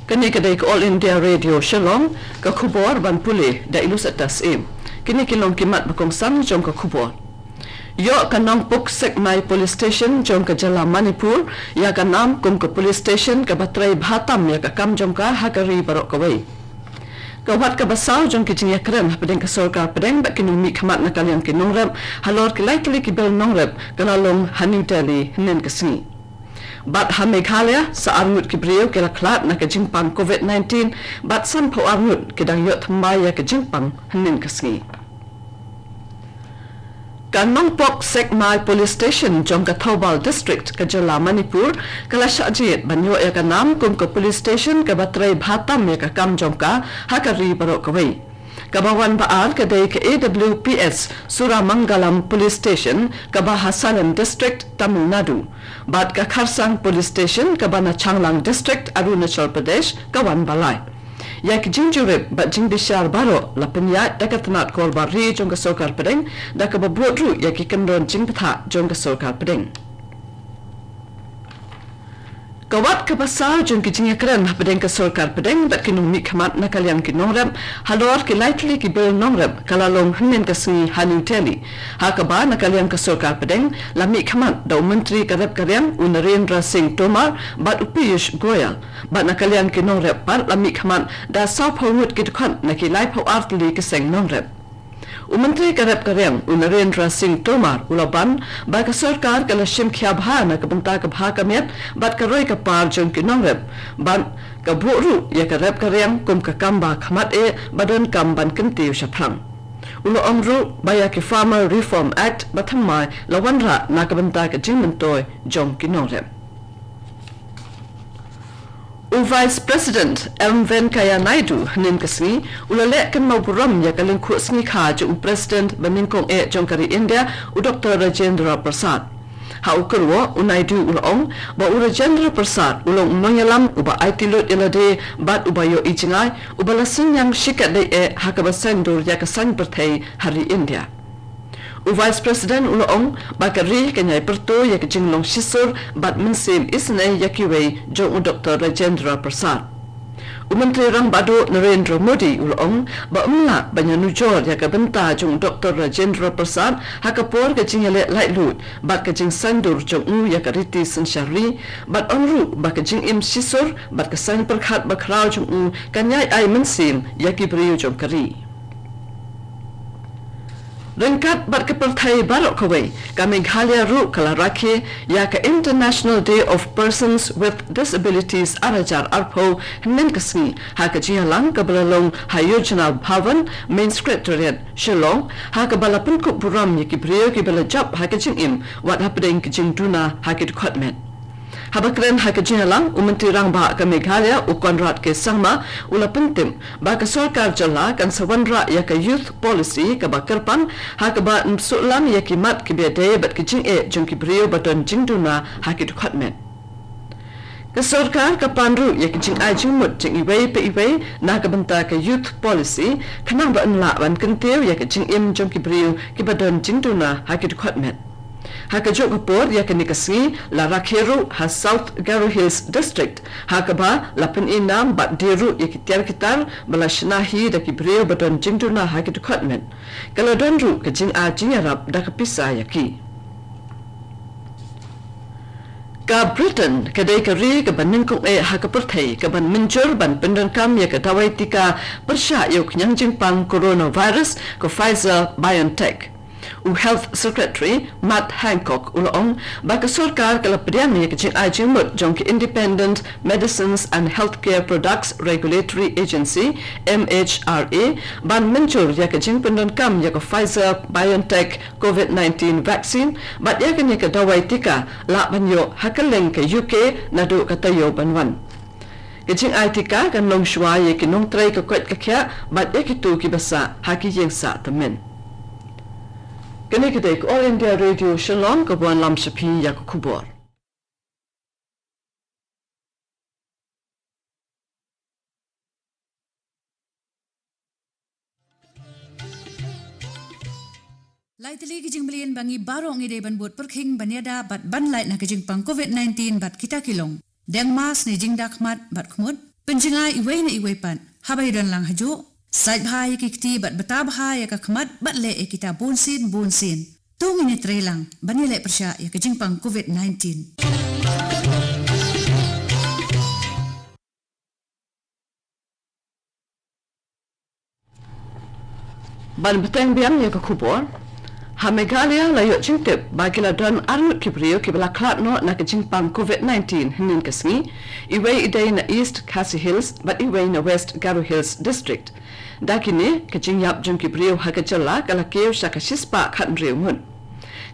Kini kedai ke All India Radio Shillong ke Khubor ban pulih da ilus atas im. Kini kilong kimat bakong sang jom ke Khubor. Yo kanong puk sek mai police station jom ke Jala Manipur ya kanam kum ke police station ke Batrai Bhatam ya ke kam jom ka Hakari barok kawai. Kawat ke basau jom ke jinya keren pedeng ke sorkar pedeng bak kinung mi khamat nakal yang kinong rep halor ke laikli ki bel nong rep kanalong New Delhi henen ke sini. Bat ha Meghalaya sa arngut ki brio ke laklat na ke jingpang COVID-19 bat san po arngut ke dang yot maya ke jingpang henen ke sini. Kanong Pok Sek Mai Police Station jom ke Thobal District ke Jala Manipur kala syajit banyo ya ke nam kum ke police station ke Batrai Bhatam ya ke kam jom ka Hakari barok kawai. Kabawan baar kedai ke AWPS Suramangalam Police Station ke Bahasalan District Tamil Nadu. Bat ke Kharsang Police Station ke Bana Changlang District Arunachal Pradesh kawan balai. Ya ke jingjurib bat jing dishar baro la penyat da ke tenat kol bari jong ke Sorkar Pedeng da ke babrodru ya ke kendron jing petha jong ke Sorkar Pedeng. Kawat ke pasal jong ke jing keren pedeng ke Sorkar Pedeng bat kinung mi khamat nakal yang kinong rem halor ke lightly ki bel nong rem kalalong henen ke sini New Delhi ha ke ba nakal yang ke Sorkar Pedeng la mi khamat da menteri karep karyang Narendra Singh Tomar bat Piyush Goyal bat nakal yang kinong rem pat la mi khamat da sau phawut ki khon naki lai phaw artli ke seng nong rem Menteri Karep Karyang Narendra Singh Tomar ulaban ba ke sarkar kala shim khya bha na ke bangta ke bha kamet bat ke roi ke par jong ki nongrep ban ke buru ya Karep Karyang kum ke kamba khamat e badan kam ban kentiu shaphang ulo omru ba ya ke Farmer Reform Act bathamai lawanra na ke bangta ke jingmentoy jong ki nongrep Vice President M. Venkaya Naidu henen kesni ulale kan mau buram ya kaleng khu sni kha ju President Bamingkong e jongkari India Dr. Rajendra Prasad ha ukurwo Naidu ulong ba Rajendra Prasad ulong noyalam uba aitilot ilade bat ubayo ijingai ubalasin yang shikat dai e hakabasandur ya kasan perthai hari India Vice President ulong bakari kenyai perto ya ke jinglong shisur bat mensim isnai yakiwei jong Dr. Rajendra Prasad. Menteri Rang Bado Narendra Modi ulong ba umla banyanujor ya ke benta jong Dr. Rajendra Prasad hakapor ke jingale laitlut bat ke jing sandur jong ya ke riti sensyari bat onru ba ke jing im shisur bat ke sang perkhat bakrau jong kanyai ai mensim yakibrio jong kari. Rengkat bat ke perthai barok kawai ka Meghalaya ru kala rakhe ya ke International Day of Persons with Disabilities arajar arpo henen kasni ha ke jihalang ke belalong Hayojana Bhavan Main Secretariat Shillong ha ke balapun ku buram ya ki brio ki belajap ha ke jingim wat ha pedeng ke jingduna ha ke department Habakren ha ke jihalang Menteri Rang Ba ke Meghalaya Konrad ke Sangma ula pentim ba ke Sorkar Jala kan sawanra ya ke Youth Policy ke bakarpan ha ke ba msulam ya ki mat ke biade bat ke jing e jong ki brio baton jingduna ha ke department ke Sorkar ke Panru ya ke jing ajing mut jing iwei pe iwei na ke benta ke Youth Policy kanang ba enla ban kentiu ya ke jing im jong ki brio ki baton jingduna ha ke department Haka jok report ya ke nikasi la Rakheru ha South Garo Hills District haka ba la pen inam bat diru ya ki tiar kitar bala shnahi da ki brio baton jingduna ha ki department kala donru ke jing a jing arab da ka pisa ya ki ka Britain kedai ke ri ke banin kong e ha ka perthai ke ban minjur ban pendan kam ya ke dawai tika persya yok nyang jingpang coronavirus ko Pfizer BioNTech Health Secretary Matt Hancock ulong baka sorkar kala pedian ni ke jing ajing mut jong ke Independent Medicines and Healthcare Products Regulatory Agency MHRA ban mencur ya ke jing pendon kam ya ke Pfizer BioNTech COVID-19 vaccine bat ya ke dawai tika la banyo hakaleng ke UK nadu katayo banwan Kejing ai tika kan long shwa ya ke nong trai ke kwet ke kya bat ya ke tu ki basa haki yeng sa temen Kini kedai ke All India Radio Shillong ke Buan Lam Shapi ya ke Khubor. Lai tali ke jing belian bangi barong ide ban buat perking banyada bat ban lai na ke jing pang COVID-19 bat kita kilong. Deng mas ni jing dakmat bat khmut penjenga iwei na iwei pan habai dan lang hajo sait bahaya kikti bat beta bahaya ka khmat bat le kita bonsin 2 minit relang bani le persya ya kejingpang COVID-19 ban beteng biang ya ka khubor ha Meghalaya la yo jingtep bagila don arut kibrio kibla klat no na kejingpang COVID-19 hinin kasngi iwei idei na East Khasi Hills but iwei na West Garo Hills district dakini kejingyap jung kibrio ha kajala kala keu shakashispa khatnriu mun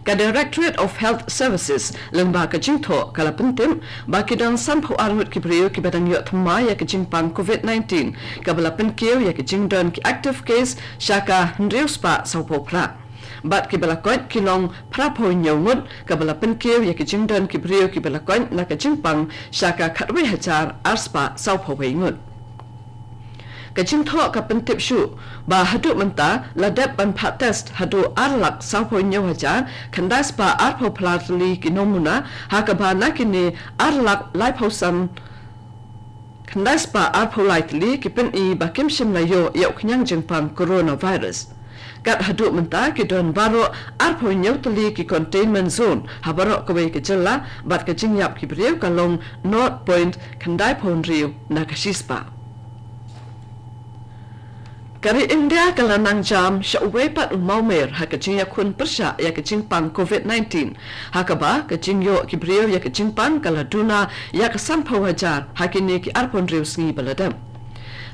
ka Directorate of Health Services lengba kejingtho kala pentim bakidang sampho arut kibrio kibadang yo thma ya kejingpang COVID-19 kabla penkeu ya kejingdon ki active case shaka hnriu spa saupo kla bat kibalakot kilong prapo nyongut kabala penkeu ya kejingdon kibrio kibalakot na kejingpang shaka khatwe hajar arspa saupo wengut kejingtho ka pentip shu ba hadu menta ladap ban phat test hadu arlak saupo nyaw hajar khandai spa arpo platli kinomuna hakaba nakini arlak laiphosam khandai spa arpo lightly kipen I bakim shimlayo ya khnyang jingpang coronavirus kat hadu menta ki don baro arpo nyautli ki containment zone habaro kwe ki jalla bat ka jingyap ki brew kalong North Point khandai phonriu nakashispa kari India kalanang jam shaway pat umaumer hakajing ya kun persya ya kejingpang COVID-19 hakaba kejingyo ki brew ya kejingpang kaladuna ya kasampho hajar hakini ki arpon riu sngi baladam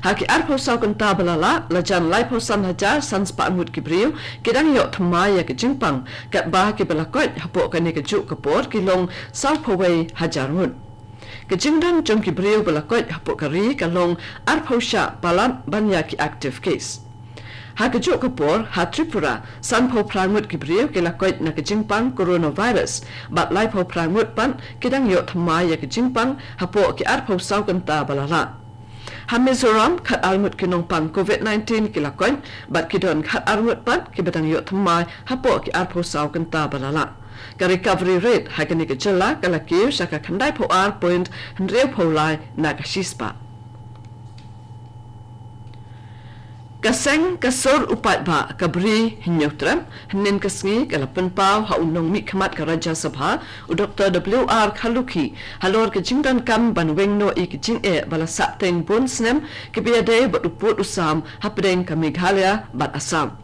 haki arpo saukanta balala lajan laipo san hajar sanspa angut kibriu kidang yo thma ya kejingpang kat ba ki balakot hapo kani keju kapor kilong sauphawei hajar mun kejingdan jong kibriu balakot hapo kari kalong arpo sha balan banya ki active case hakeju kapor ha Tripura sanpho prangut kibriu kilakot na kejingpang coronavirus bat laipo prangut pan kidang yo thma ya kejingpang hapo ki arpo saukanta balala Mizoram khat almut kinong pang COVID-19 kilakon bat kidon khat almut pat kibetang yo thmai hapo ki arpo saw kanta balala ka recovery rate hakani ke jala kalaki shaka khandai pho ar point hnreu pholai nakashispa kaseng kasor upat ba kabri hinyotram hnin kasngi kalapan pau ha unong mi khmat ka Rajya Sabha u Dr. W.R. Khaluki halor ke jingdan kam banweng no ik jing e bala sateng bonsnem ke biade bat uput usam hapdeng ka Meghalaya bat Assam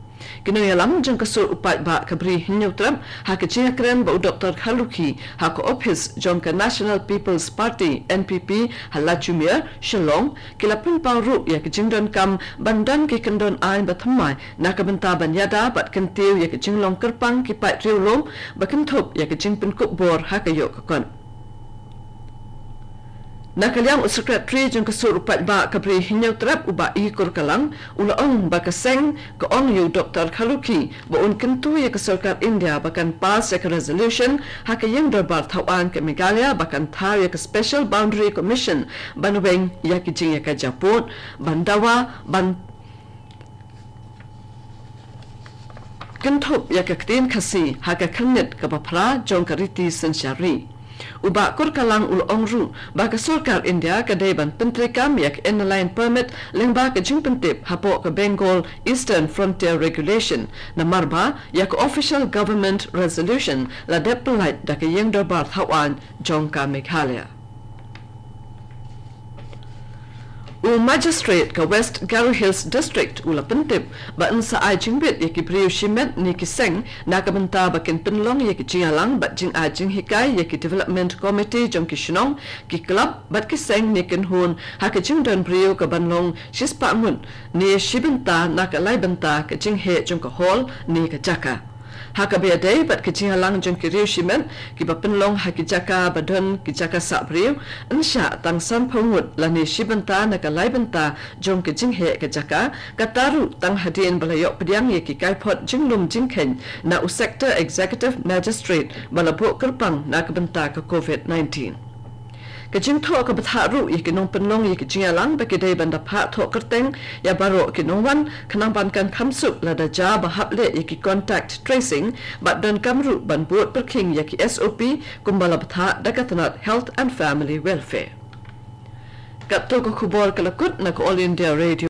kinoyalam jang kasor upat ba kabri hinyotram ha ke jingakren ba u Dr. Khaluki ha ko office jong ka National People's Party NPP halachumir Shillong kilapan pau ru ya ke jingdan kam bandan ki kendon ain bathmai nakabenta banyada bat kentiu ya ke jinglong kerpang ki pat riulom bakenthop ya ke jingpen kup bor hakayo kakon nakaliang secretary jong kasur upat ba kabri hinyaw trap uba ikur kalang ulaong bakaseng kaong yu Dr. Khaluki baun kentu ya keserkar India bakan pass ya ke resolution hakayang darbar thawan ke Meghalaya bakan thar ya ke special boundary commission banweng ya ke jing ya ke Japon bandawa ban kentup ya ke ktin khasi haka khannet ka bapra jong kariti sansyari uba kurkalang ulong ru baka sarkar India kadai ban pentrikam yak inline permit lengba ka jingpentip hapo ka Bengal Eastern Frontier Regulation na marba yak official government resolution la depelait da ka yeng darbar thawan jongka Meghalaya u magistrate ka West Garo Hills district ula pentip ba unsa ai jingbit yaki priu shimet ni kiseng nakabenta bakin penlong yaki jingalang bat jing a jing hikai yaki development committee jong kishnong ki club bat kiseng ni kenhun haka jingdon priu ka banlong shispa ngun ni shibenta nakalai benta ka jing he jong ka hall ni ka jaka haka beade bat ke jingalang jong ki riu shimen ki bapenlong haki jaka badon ki jaka sa priu ansha tang san phongut lani shibenta nakalai benta jong ke jinghe ke jaka kataru tang hadin balayok pediang ye ki kaipot jinglum jingkhen na u sector executive magistrate balapo kerpang nakabenta ka COVID-19 kajing tho ka batharu ye kinong penlong ye kijingalang bakidai banda pha tho kerteng ya baro kinongwan khanang ban kan khamsup lada ja bahaple ye ki contact tracing bat dan kamru ban buat perking ye ki SOP kumbala batha dakatanat health and family welfare Kapto ko kubor kalakut na ko All India Radio.